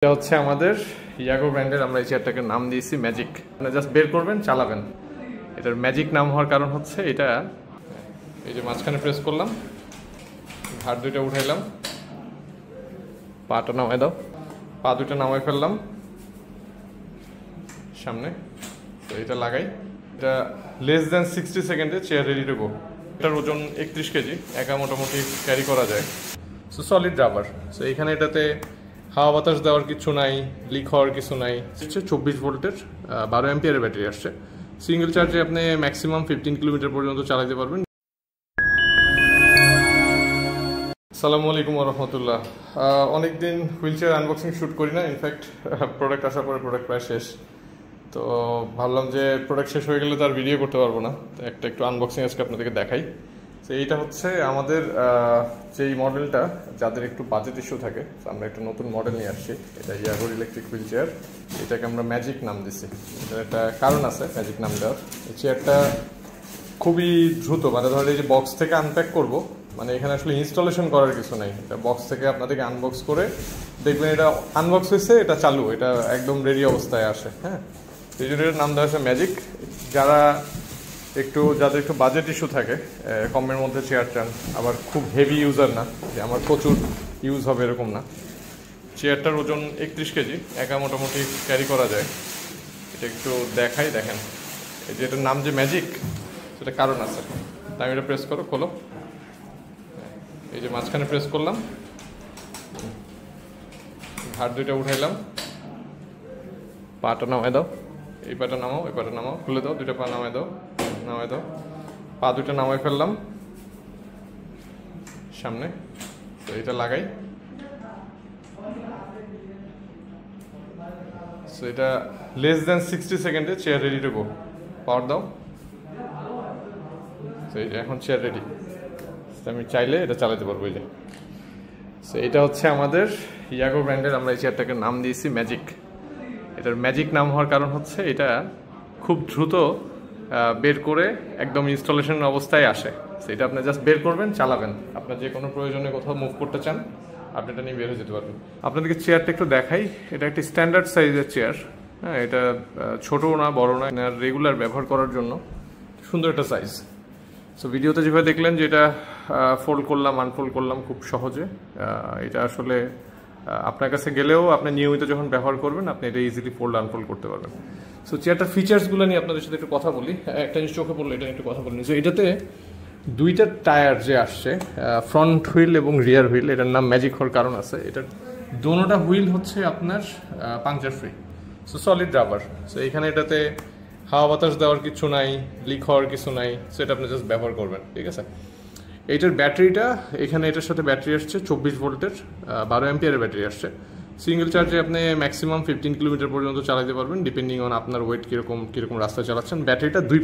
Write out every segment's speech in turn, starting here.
এটা হচ্ছে আমাদের ইয়াগো ব্র্যান্ডের আমরা এই চেয়ারটাকে নাম দিয়েছি ম্যাজিক। মানে জাস্ট বের করবেন, চালাবেন। এটার ম্যাজিক নাম হওয়ার কারণ হচ্ছে এটা এই যে মাঝখানে প্রেস করলাম, ঘাট দুইটা উঠাইলাম, পাটা নামাই দাও, পা দুইটা নামাই ফেললাম সামনে, তো এটা লাগাই। এটা লেস দ্যান 60 সেকেন্ডে চেয়ার রেডি টু গো। এটার ওজন 31 কেজি, একা মোটামুটি ক্যারি করা যায়। So solid rubber. সো এখানে এটাতে হাওয়া বাতাস দেওয়ার কিছু নাই, লিক হওয়ার কিছু নাই। 24 ভোল্টের 12 অ্যাম্পিয়ারের ব্যাটারি আসছে। সিঙ্গেল চার্জে আপনি ম্যাক্সিমাম 15 কিলোমিটার পর্যন্ত চালাতে পারবেন। আসসালামু আলাইকুম রহমতুল্লাহ। অনেকদিন হুইল চেয়ার আনবক্সিং শ্যুট করি না। ইনফ্যাক্ট প্রোডাক্ট আসার পরে প্রোডাক্ট প্রায় শেষ, তো ভাবলাম যে প্রোডাক্ট শেষ হয়ে গেলে তো আর ভিডিও করতে পারবো না, তো একটু আনবক্সিং আজকে আপনাদেরকে দেখাই। তো এইটা হচ্ছে আমাদের যেই মডেলটা, যাদের একটু বাজেট ইস্যু থাকে, আমরা একটা নতুন মডেল নিয়ে আসছি। এটা ইয়াগোর ইলেকট্রিক হুইল চেয়ার। এটাকে আমরা ম্যাজিক নাম দিছি। এটার একটা কারণ আছে ম্যাজিক নাম দেওয়ার। এই চেয়ারটা খুবই দ্রুত, মানে ধরেন এই যে বক্স থেকে আনপ্যাক করব, মানে এখানে আসলে ইনস্টলেশন করার কিছু নাই। এটা বক্স থেকে আপনাদেরকে আনবক্স করে দেখবেন এটা আনবক্স হয়েছে, এটা চালু, এটা একদম রেডি অবস্থায় আসে। হ্যাঁ, এই জন্য এটার নাম দেওয়া আছে ম্যাজিক। যাদের একটু বাজেট ইস্যু থাকে, কমের মধ্যে চেয়ার চান, আবার খুব হেভি ইউজার না, যে আমার প্রচুর ইউজ হবে এরকম না। চেয়ারটার ওজন 31 কেজি, একা মোটামুটি ক্যারি করা যায়। এটা একটু দেখাই, দেখেন এই যে এটার নাম যে ম্যাজিক, সেটা কারণ আছে। তাই এটা প্রেস করো, খোলো। এই যে মাঝখানে প্রেস করলাম, ঘাট দুইটা উঠাইলাম, পাটা নামাই দাও, এই পাটা নামাও, এই পাটা নামাও, খুলে দাও, দুইটা পা নামাই দাও, পা দুইটা নামাই ফেললাম সামনে, তো এটা লাগাই। সো এটা লেস দ্যান 60 সেকেন্ডে চেয়ার রেডি টু গো। পাওয়ার দাও। সো এখন চেয়ার রেডি, আমি চাইলে এটা চালাতে পারবো। এই যে সো এটা হচ্ছে আমাদের ইয়াগো ব্র্যান্ডের আমরা এই চেয়ারটাকে নাম দিয়েছি ম্যাজিক। এটার ম্যাজিক নাম হওয়ার কারণ হচ্ছে এটা খুব দ্রুত বের করে একদম ইনস্টলেশন অবস্থায় আসে। সেটা আপনি জাস্ট বের করবেন, চালাবেন। আপনার যে কোনো প্রয়োজনে কোথাও মুভ করতে চান, আপনি এটা নিয়ে বের হয়ে যেতে পারবেন। আপনাদেরকে চেয়ারটা একটু দেখাই। এটা একটি স্ট্যান্ডার্ড সাইজের চেয়ার। হ্যাঁ, এটা ছোটও না, বড় না, রেগুলার ব্যবহার করার জন্য সুন্দর একটা সাইজ। সো ভিডিওতে যেভাবে দেখলেন যে এটা ফোল্ড করলাম, আনফোল্ড করলাম খুব সহজে, এটা আসলে আপনার কাছে গেলেও আপনি নিয়মিত যখন ব্যবহার করবেন, আপনি এটা ইজিলি ফোল্ড আনফোল্ড করতে পারবেন। সো চেয়ারটার ফিচার্সগুলো নিয়ে আপনাদের সাথে একটু কথা বলি। একটা জিনিস চোখে পড়লো, এটা একটু কথা বলি। সো এটাতে দুইটা টায়ার যে আসছে, ফ্রন্ট হুইল এবং রিয়ার হুইল, এটার নাম ম্যাজিক হওয়ার কারণ আছে। এটার দোনোটা হুইল হচ্ছে আপনার puncture free. So solid rubber. So এখানে এটাতে হাওয়া বাতাস দেওয়ার কিছু নাই, লিক হওয়ার কিছু নাই। সো এটা আপনি জাস্ট ব্যবহার করবেন, ঠিক আছে। এইটার ব্যাটারিটা, এখানে এটার সাথে ব্যাটারি আসছে 24 ভোল্টের 12 অ্যাম্পিয়ারের ব্যাটারি আসছে। সিঙ্গেল চার্জে আপনি ম্যাক্সিমাম 15 কিলোমিটার পর্যন্ত চালাতে পারবেন, ডিপেন্ডিং অন আপনার ওয়েট কীরকম রাস্তায় চালাচ্ছেন। ব্যাটারিটা দুই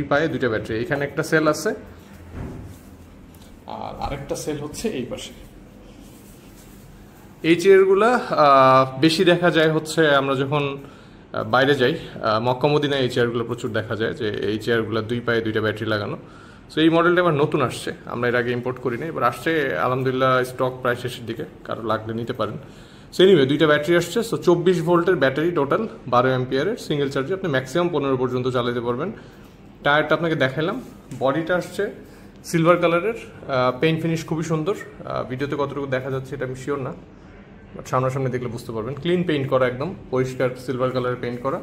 পায়ে দুইটা ব্যাটারি। এখানে একটা সেল আছে, আর আরেকটা সেল হচ্ছে এই পাশে। এই চেয়ারগুলা বেশি দেখা যায় হচ্ছে আমরা যখন বাইরে যাই, মক্কা মদিনায় এই চেয়ারগুলো প্রচুর দেখা যায়, যে এই চেয়ারগুলো দুই পায়ে দুইটা ব্যাটারি লাগানো। সো এই মডেলটা এবার নতুন আসছে, আমরা এর আগে ইম্পোর্ট করি না, এবার আসছে আলহামদুলিল্লাহ। স্টক প্রায় শেষের দিকে, কারো লাগলে নিতে পারেন। সো এনিওয়ে দুইটা ব্যাটারি আসছে। সো 24 ভোল্টের ব্যাটারি, টোটাল 12 অ্যাম্পিয়ারের। সিঙ্গেল চার্জে আপনি ম্যাক্সিমাম 15 পর্যন্ত চালাতে পারবেন। টায়ারটা আপনাকে দেখালাম। বডিটা আসছে সিলভার কালারের, পেইন্ট ফিনিশ খুবই সুন্দর। ভিডিওতে কতটুকু দেখা যাচ্ছে এটা আমি শিওর না, বাট সামনাসামনি দেখলে বুঝতে পারবেন। ক্লিন পেইন্ট করা, একদম পরিষ্কার সিলভার কালারের পেইন্ট করা।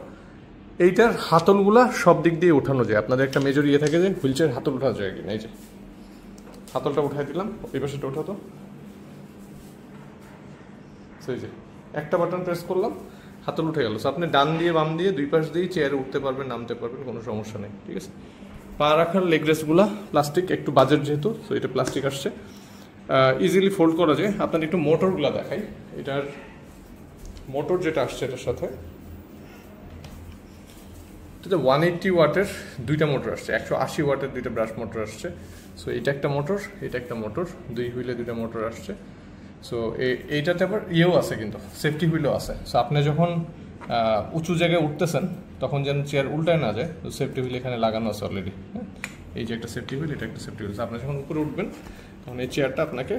এইটার হাতলগুলা সব দিক দিয়ে উঠানো যায়। আপনাদের একটা মেজর ইয়ে থাকে যে হুইল চেয়ার হাতল উঠানো যায় কিনা। এই যে হাতলটা উঠাই দিলাম, এই পাশেটা উঠাতো। সেই যে একটা বাটন প্রেস করলাম, হাতল উঠে গেল। সো আপনি ডান দিয়ে বাম দিয়ে দুই পাশ দিয়ে চেয়ারে উঠতে পারবেন, নামতে পারবেন, কোনো সমস্যা নেই, ঠিক আছে। পা রাখার লেগ রেস্টগুলা প্লাস্টিক, একটু বাজেট যেহেতু, সো এটা প্লাস্টিক আসছে, ইজিলি ফোল্ড করা যায়। আপনার একটু মোটরগুলো দেখাই। এটার মোটর যেটা আসছে এটার সাথে, এটা 180 ওয়াটের দুইটা মোটর আসছে, 180 ওয়াটের দুইটা ব্রাশ মোটর আসছে। সো এটা একটা মোটর, এটা একটা মোটর, দুই হুইলে দুইটা মোটর আসছে। সো এইটাতে আবার ইয়েও আছে, কিন্তু সেফটি হুইলও আছে। সো আপনি যখন উঁচু জায়গায় উঠতেছেন, তখন যেন চেয়ার উল্টায় না যায়, তো সেফটি হুইল এখানে লাগানো আছে অলরেডি। হ্যাঁ, এই যে একটা সেফটি হুইল, এটা একটা সেফটি হুইল। আপনি যখন উপরে উঠবেন, তখন এই চেয়ারটা আপনাকে,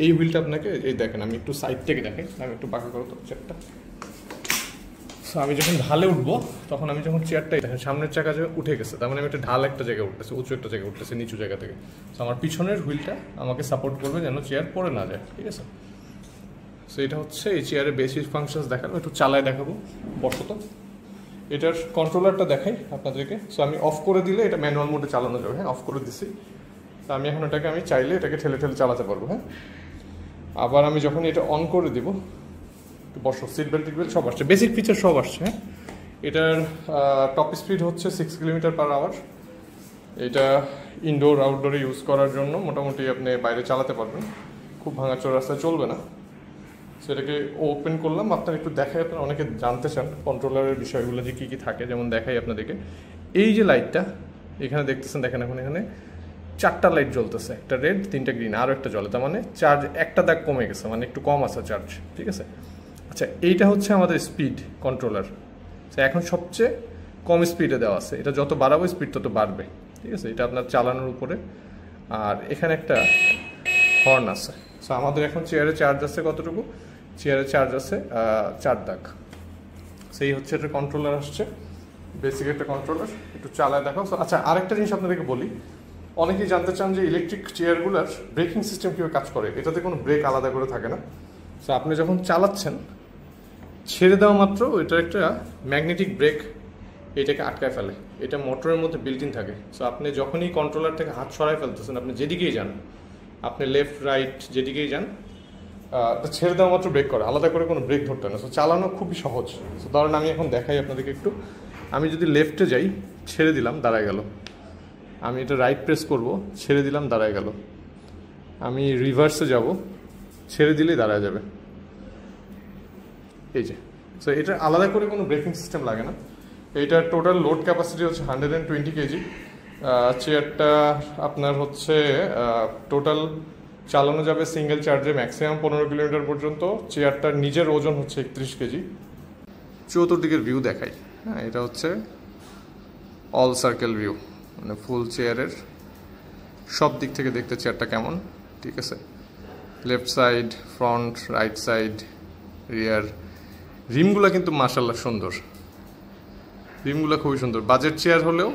এই হুইলটা আপনাকে, এই দেখেন আমি একটু সাইড থেকে দেখাই, আমি একটু বাঁকা করো তো চেয়ারটা। সো আমি যখন ঢালে উঠবো তখন আমি যখন চেয়ারটাই দেখেন সামনের চাকা যে উঠে গেছে, তার মানে আমি একটা ঢাল একটা জায়গায় উঠতেছে, উঁচু একটা জায়গায় উঠতেছে নিচু জায়গা থেকে। সো আমার পিছনের হুইলটা আমাকে সাপোর্ট করবে যেন চেয়ার পড়ে না যায়, ঠিক আছে। সো এটা হচ্ছে এই চেয়ারের বেসিক ফাংশনস দেখানো, একটু চালায় দেখাবো বসত। এটার কন্ট্রোলারটা দেখাই আপনাদেরকে। সো আমি অফ করে দিলে এটা ম্যানুয়াল মোডে চালানো যাবে, হ্যাঁ অফ করে দিছি। তো আমি এখন এটাকে আমি চাইলে এটাকে ঠেলে ঠেলে চালাতে পারবো, হ্যাঁ। আবার আমি যখন এটা অন করে দিব, বসো, সিট বেল্ট সব আসছে, বেসিক ফিচার সব আসছে, হ্যাঁ। এটার টপ স্পিড হচ্ছে 6 কিলোমিটার/আওয়ার। এটা ইনডোর আউটডোরে ইউজ করার জন্য মোটামুটি আপনি বাইরে চালাতে পারবেন, খুব ভাঙাচোর রাস্তায় চলবে না। সেটাকে ওপেন করলাম, আপনার একটু দেখাই, আপনারা অনেকে জানতে চান কন্ট্রোলারের বিষয়গুলো যে কী কী থাকে। যেমন দেখাই আপনাদেরকে, এই যে লাইটটা এখানে দেখতেছেন, দেখেন এখন এখানে 4টা লাইট জ্বলতেছে, একটা রেড 3টা গ্রিন, আরও একটা জ্বলে, তার মানে চার্জ একটা দাগ কমে গেছে, মানে একটু কম আছে চার্জ, ঠিক আছে। আচ্ছা, এইটা হচ্ছে আমাদের স্পিড কন্ট্রোলার। এখন সবচেয়ে কম স্পিডে দেওয়া আছে, এটা যত বাড়াবো স্পিড তত বাড়বে, ঠিক আছে। এটা আপনার চালানোর উপরে। আর এখানে একটা হর্ন আছে। সো আমাদের এখন চেয়ারে চার্জ আছে কতটুকু, চেয়ারে চার্জ আছে 4 দাগ। সেই হচ্ছে একটা কন্ট্রোলার আসছে, বেসিক একটা কন্ট্রোলার, একটু চালায় দেখাও। আচ্ছা, আরেকটা জিনিস আপনাদেরকে বলি, অনেকেই জানতে চান যে ইলেকট্রিক চেয়ারগুলোর ব্রেকিং সিস্টেম কীভাবে কাজ করে। এটাতে কোনো ব্রেক আলাদা করে থাকে না। সো আপনি যখন চালাচ্ছেন, ছেড়ে দেওয়া মাত্র এটার একটা ম্যাগনেটিক ব্রেক এটাকে আটকায় ফেলে, এটা মোটরের মধ্যে বিল্ট ইন থাকে। সো আপনি যখনই কন্ট্রোলার থেকে হাত সরায় ফেলতেছেন, আপনি যেদিকেই যান, আপনি লেফট রাইট যেদিকেই যান, ছেড়ে দেওয়া মাত্র ব্রেক করে, আলাদা করে কোনো ব্রেক ধরতে না। সো চালানো খুবই সহজ। সো ধরেন আমি এখন দেখাই আপনাদেরকে একটু, আমি যদি লেফটে যাই, ছেড়ে দিলাম, দাঁড়ায় গেল। আমি এটা রাইট প্রেস করব, ছেড়ে দিলাম, দাঁড়ায় গেল। আমি রিভার্সে যাব, ছেড়ে দিলেই দাঁড়ায় যাবে, এই যে। সো এটা আলাদা করে কোনো ব্রেকিং সিস্টেম লাগে না। এইটার টোটাল লোড ক্যাপাসিটি হচ্ছে 120 কেজি। চেয়ারটা আপনার হচ্ছে টোটাল চালানো যাবে সিঙ্গেল চার্জে ম্যাক্সিমাম 15 কিলোমিটার পর্যন্ত। চেয়ারটার নিজের ওজন হচ্ছে 31 কেজি। চতুর্দিকের ভিউ দেখাই, হ্যাঁ। এটা হচ্ছে অল সার্কেল ভিউ, মানে ফুল চেয়ারের সব দিক থেকে দেখতে চেয়ারটা কেমন, ঠিক আছে। Left side, front, right side, rear. রিমগুলো কিন্তু মাশাআল্লাহ সুন্দর, রিমগুলো খুবই সুন্দর। বাজেট চেয়ার হলেও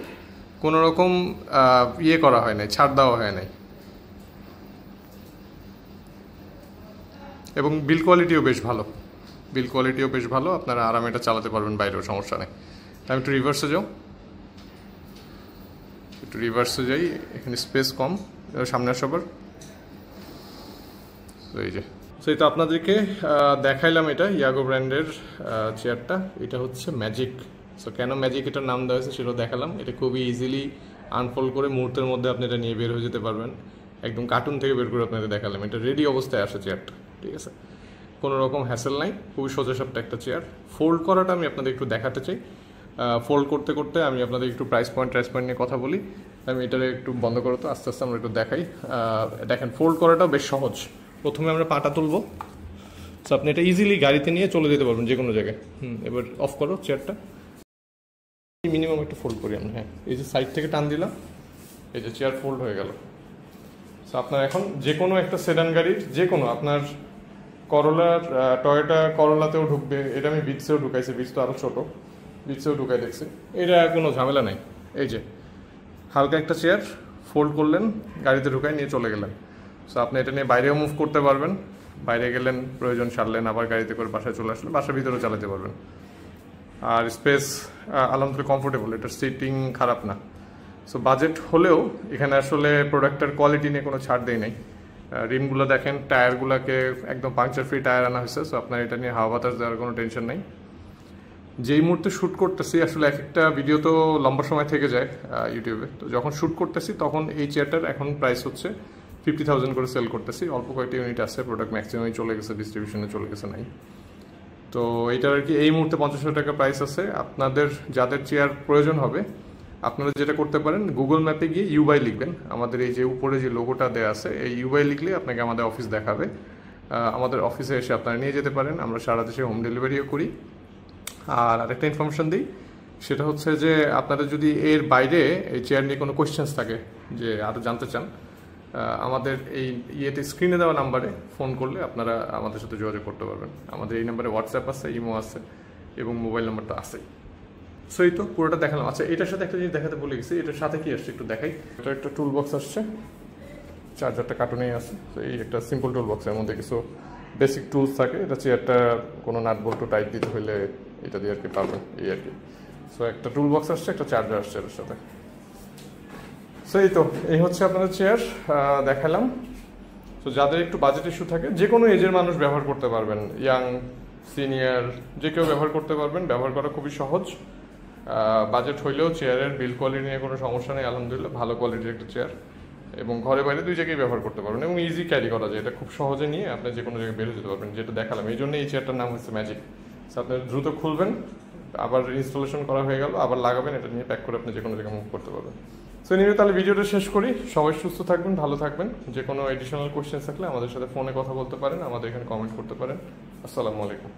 কোনো রকম ইয়ে করা হয় নাই, ছাড় দেওয়া হয় নাই। এবং বিল কোয়ালিটিও বেশ ভালো, বিল কোয়ালিটিও বেশ ভালো। আপনারা আরামে এটা চালাতে পারবেন, বাইরেও সমস্যা নেই। আমি একটু রিভার্সে যাও, একটু রিভার্সে যাই, এখানে স্পেস কম, সামনে সবার। এই যে, সো এটা আপনাদেরকে দেখাইলাম, এটা ইয়াগো ব্র্যান্ডের চেয়ারটা। এটা হচ্ছে ম্যাজিক। সো কেন ম্যাজিক এটার নাম দেওয়া হয়েছে সেটাও দেখালাম। এটা খুবই ইজিলি আনফোল্ড করে মুহূর্তের মধ্যে আপনি এটা নিয়ে বের হয়ে যেতে পারবেন, একদম কার্টুন থেকে বের করে আপনাদের দেখালাম। এটা রেডি অবস্থায় আসে চেয়ারটা, ঠিক আছে। কোনো রকম হ্যাসেল নাই, খুবই সোজাসাপটা একটা চেয়ার। ফোল্ড করাটা আমি আপনাদের একটু দেখাতে চাই। ফোল্ড করতে করতে আমি আপনাদের একটু প্রাইস পয়েন্ট নিয়ে কথা বলি। আমি এটারে একটু বন্ধ করো তো, আস্তে আস্তে আমরা একটু দেখাই। দেখেন, ফোল্ড করাটাও বেশ সহজ। প্রথমে আমরা পাটা তুলবো, সো আপনি এটা ইজিলি গাড়িতে নিয়ে চলে যেতে পারবেন যে কোনো জায়গায়। এবার অফ করো চেয়ারটা, মিনিমাম একটু ফোল্ড করি আমরা, হ্যাঁ। এই যে সাইড থেকে টান দিলাম, এই যে চেয়ার ফোল্ড হয়ে গেল। সো আপনার এখন যে কোনো একটা সেডান গাড়ির, যে কোনো আপনার করলার, টয়োটা করলাতেও ঢুকবে। এটা আমি বিটসেও ঢুকাইছি, বিটস তো আরও ছোটো, বিটসেও ঢুকাই দেখছি। এটা কোনো ঝামেলা নাই। এই যে হালকা একটা চেয়ার ফোল্ড করলেন, গাড়িতে ঢুকাই নিয়ে চলে গেলেন। সো আপনি এটা নিয়ে বাইরেও মুভ করতে পারবেন, বাইরে গেলেন, প্রয়োজন সারলেন, আবার গাড়িতে করে বাসায় চলে আসলেন, বাসার ভিতরেও চালাতে পারবেন। আর স্পেস আলহামদুলিল্লাহ কমফোর্টেবল, এটার সিটিং খারাপ না। সো বাজেট হলেও এখানে আসলে প্রোডাক্টের কোয়ালিটি নিয়ে কোনো ছাড় দেয় নাই। রিমগুলো দেখেন, টায়ারগুলোকে একদম পাংচার ফ্রি টায়ার আনা হয়েছে। সো আপনার এটা নিয়ে হাওয়া বাতাস দেওয়ার কোনো টেনশন নাই। যেই মুহূর্তে শ্যুট করতেছি, আসলে এক একটা ভিডিও তো লম্বা সময় থেকে যায় ইউটিউবে, তো যখন শ্যুট করতেছি তখন এই চেয়ারটার এখন প্রাইস হচ্ছে 50,000 করে সেল করতেছি। অল্প কয়েকটা ইউনিট আছে, প্রোডাক্ট ম্যাক্সিমামই চলে গেছে, ডিস্ট্রিবিউশনে চলে গেছে, নাই। তো এইটার আর কি এই মুহূর্তে 50,000 টাকা প্রাইস আছে। আপনাদের যাদের চেয়ার প্রয়োজন হবে, আপনারা যেটা করতে পারেন, গুগল ম্যাপে গিয়ে ইউবাই লিখবেন। আমাদের এই যে উপরে যে লোগোটা দেওয়া আছে, এই ইউবাই লিখলে আপনাকে আমাদের অফিস দেখাবে। আমাদের অফিসে এসে আপনারা নিয়ে যেতে পারেন, আমরা সারা দেশে হোম ডেলিভারিও করি। আর আরেকটা ইনফরমেশন দিই, সেটা হচ্ছে যে আপনাদের যদি এর বাইরে এই চেয়ার নিয়ে কোনো কোয়েশ্চেন্স থাকে, যে আরও জানতে চান, আমাদের এই ইয়েতে স্ক্রিনে দেওয়া নাম্বারে ফোন করলে আপনারা আমাদের সাথে যোগাযোগ করতে পারবেন। আমাদের এই নাম্বারে হোয়াটসঅ্যাপ আছে, ইমো আছে, এবং মোবাইল নাম্বারটা আছেই। সো এই তো পুরোটা দেখালাম। আচ্ছা এটার সাথে একটা জিনিস দেখাতে ভুলে গেছি, এটার সাথে কি আসছে একটু দেখাই। এটা একটা টুল বক্স আসছে, চার্জারটা কার্টুনেই আছে। তো এই একটা সিম্পল টুল বক্সের মধ্যে কিছু বেসিক টুলস থাকে। এটা চেয়ারটা কোনো নাট বল্টু টাইট দিতে হলে এটা দিয়ে আর কি পারবেন, এই আর কি। সো একটা টুল বক্স আসছে, একটা চার্জার আসছে এর সাথে। সো এই তো এই হচ্ছে আপনাদের চেয়ার দেখালাম। তো যাদের একটু বাজেট ইস্যু থাকে, যে কোনো এজের মানুষ ব্যবহার করতে পারবেন, ইয়াং সিনিয়র যে কেউ ব্যবহার করতে পারবেন, ব্যবহার করা খুবই সহজ। বাজেট হইলেও চেয়ারের বিল কোয়ালিটি নিয়ে কোনো সমস্যা নেই, আলহামদুলিল্লাহ ভালো কোয়ালিটির একটা চেয়ার, এবং ঘরে বাইরে দুই জায়গায় ব্যবহার করতে পারবেন এবং ইজি ক্যারি করা যায়। এটা খুব সহজে নিয়ে আপনি যে কোনো জায়গায় বেরো যেতে পারবেন, যেটা দেখালাম। এই জন্য এই চেয়ারটার নাম হচ্ছে ম্যাজিক। আপনি দ্রুত খুলবেন, আবার ইনস্টলেশন করা হয়ে গেল, আবার লাগাবেন, এটা নিয়ে প্যাক করে আপনি যে কোনো জায়গায় মুভ করতে পারবেন। সো নিয়ে তাহলে ভিডিওটা শেষ করি। সবাই সুস্থ থাকবেন, ভালো থাকবেন। যে কোনো এডিশনাল কোয়েশ্চেন থাকলে আমাদের সাথে ফোনে কথা বলতে পারেন, আমাদের এখানে কমেন্ট করতে পারেন। আসসালামু আলাইকুম।